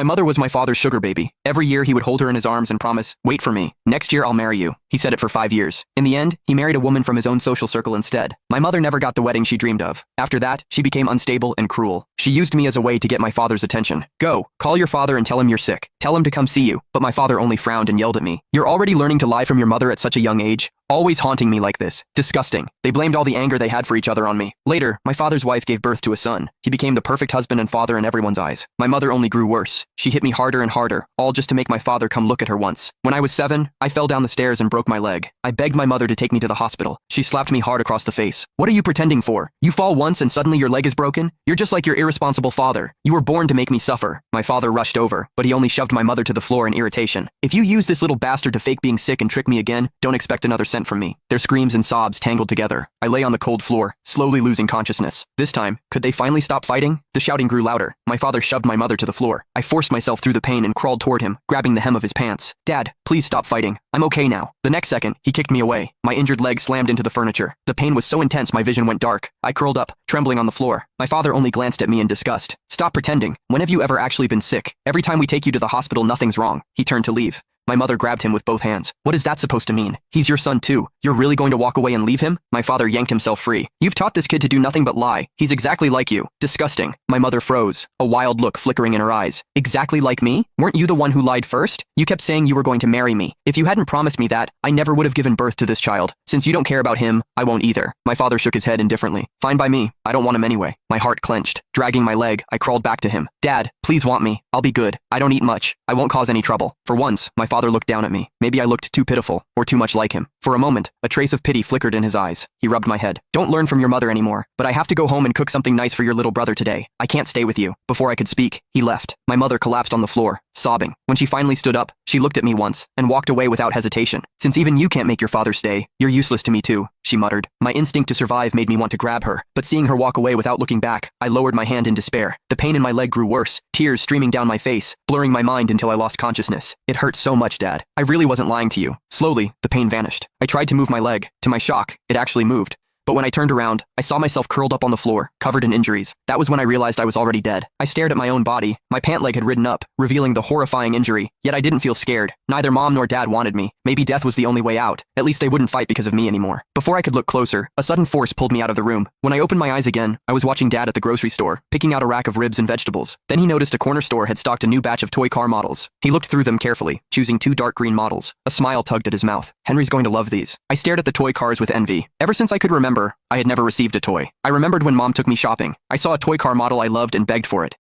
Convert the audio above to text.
My mother was my father's sugar baby. Every year he would hold her in his arms and promise, "Wait for me. Next year I'll marry you." He said it for 5 years. In the end, he married a woman from his own social circle instead. My mother never got the wedding she dreamed of. After that, she became unstable and cruel. She used me as a way to get my father's attention. "Go, call your father and tell him you're sick. Tell him to come see you." But my father only frowned and yelled at me. "You're already learning to lie from your mother at such a young age? Always haunting me like this. Disgusting." They blamed all the anger they had for each other on me. Later, my father's wife gave birth to a son. He became the perfect husband and father in everyone's eyes. My mother only grew worse. She hit me harder and harder, all just to make my father come look at her once. When I was 7, I fell down the stairs and broke my leg. I begged my mother to take me to the hospital. She slapped me hard across the face. "What are you pretending for? You fall once and suddenly your leg is broken? You're just like your irresponsible father. You were born to make me suffer." My father rushed over, but he only shoved my mother to the floor in irritation. "If you use this little bastard to fake being sick and trick me again, don't expect another cent from me." Their screams and sobs tangled together. I lay on the cold floor, slowly losing consciousness. This time, could they finally stop fighting? The shouting grew louder. My father shoved my mother to the floor. I forced myself through the pain and crawled toward him, grabbing the hem of his pants. "Dad, please stop fighting. I'm okay now." The next second, he kicked me away. My injured leg slammed into the furniture. The pain was so intense my vision went dark. I curled up, trembling on the floor. My father only glanced at me in disgust. "Stop pretending. When have you ever actually been sick? Every time we take you to the hospital, nothing's wrong." He turned to leave. My mother grabbed him with both hands. "What is that supposed to mean? He's your son too. You're really going to walk away and leave him?" My father yanked himself free. "You've taught this kid to do nothing but lie. He's exactly like you. Disgusting." My mother froze, a wild look flickering in her eyes. "Exactly like me? Weren't you the one who lied first? You kept saying you were going to marry me. If you hadn't promised me that, I never would have given birth to this child. Since you don't care about him, I won't either." My father shook his head indifferently. "Fine by me. I don't want him anyway." My heart clenched. Dragging my leg, I crawled back to him. "Dad, please want me. I'll be good. I don't eat much. I won't cause any trouble." For once, my father looked down at me. Maybe I looked too pitiful, or too much like him. For a moment, a trace of pity flickered in his eyes. He rubbed my head. "Don't learn from your mother anymore, but I have to go home and cook something nice for your little brother today. I can't stay with you." Before I could speak, he left. My mother collapsed on the floor, sobbing. When she finally stood up, she looked at me once, and walked away without hesitation. "Since even you can't make your father stay, you're useless to me too," she muttered. My instinct to survive made me want to grab her, but seeing her walk away without looking back, I lowered my hand in despair. The pain in my leg grew worse, tears streaming down my face, blurring my mind until I lost consciousness. "It hurt so much, Dad. I really wasn't lying to you." Slowly, the pain vanished. I tried to move my leg. To my shock, it actually moved. But when I turned around, I saw myself curled up on the floor, covered in injuries. That was when I realized I was already dead. I stared at my own body. My pant leg had ridden up, revealing the horrifying injury. Yet I didn't feel scared. Neither Mom nor Dad wanted me. Maybe death was the only way out. At least they wouldn't fight because of me anymore. Before I could look closer, a sudden force pulled me out of the room. When I opened my eyes again, I was watching Dad at the grocery store, picking out a rack of ribs and vegetables. Then he noticed a corner store had stocked a new batch of toy car models. He looked through them carefully, choosing 2 dark green models. A smile tugged at his mouth. "Henry's going to love these." I stared at the toy cars with envy. Ever since I could remember, I had never received a toy. I remembered when Mom took me shopping. I saw a toy car model I loved and begged for it.